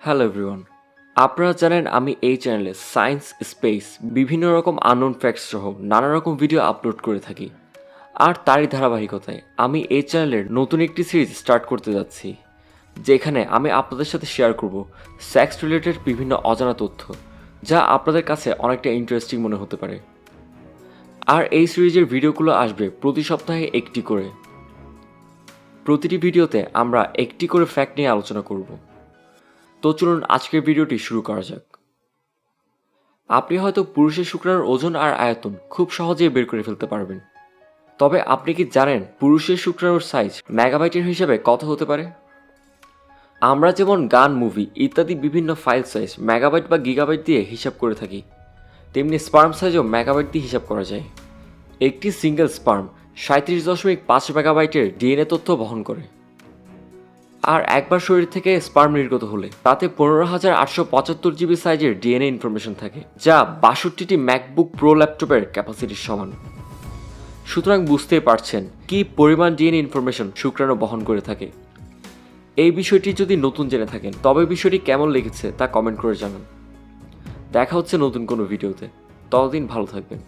Hello everyone, আপনারা জানেন আমি এই চ্যানেলে সায়েন্স, স্পেস, বিভিন্ন রকম আননোন ফ্যাক্টস সহ নানা রকম ভিডিও আপলোড করে থাকি। আর তারই ধারাবাহিকতায় আমি এই চ্যানেলের নতুন একটি সিরিজ স্টার্ট করতে যাচ্ছি, যেখানে আমি আপনাদের সাথে শেয়ার করব সেক্স রিলেটেড বিভিন্ন অজানা তথ্য, যা আপনাদের কাছে অনেকটা ইন্টারেস্টিং মনে হতে পারে। আর এই সিরিজের ভিডিওগুলো আসবে প্রতি সপ্তাহে একটি করে। প্রতিটি ভিডিওতে আমরা একটি করে ফ্যাক্ট নিয়ে আলোচনা করব। তো চলুন আজকের ভিডিওটি শুরু করা যাক। আপনি হয়তো পুরুষের শুক্রাণুর ওজন আর আয়তন খুব সহজেই বের করে ফেলতে পারবেন। তবে আপনি কি জানেন পুরুষের শুক্রাণুর সাইজ মেগাবাইটের হিসাবে কত হতে পারে? আমরা যেমন গান, মুভি ইত্যাদি বিভিন্ন ফাইল সাইজ মেগাবাইট বা গিগাবাইট দিয়ে হিসাব করে থাকি, তেমনি স্পার্ম সাইজও মেগাবাইট দিয়ে হিসাব করা যায়। একটি সিঙ্গেল স্পার্ম 37.5 মেগাবাইটের ডিএনএ তথ্য বহন করে। আর একবার শরীর থেকে স্পার্ম নির্গত হলে তাতে 15,875 জিবি সাইজের ডিএনএ ইনফরমেশন থাকে, যা 62টি ম্যাকবুক প্রো ল্যাপটপের ক্যাপাসিটির সমান। সুতরাং বুঝতেই পারছেন কি পরিমাণ ডিএনএ ইনফরমেশন শুক্রাণু বহন করে থাকে। এই বিষয়টি যদি নতুন জেনে থাকেন তবে বিষয়টি কেমন লেগেছে তা কমেন্ট করে জানান। দেখা হচ্ছে নতুন কোনো ভিডিওতে, ততদিন ভালো থাকবেন।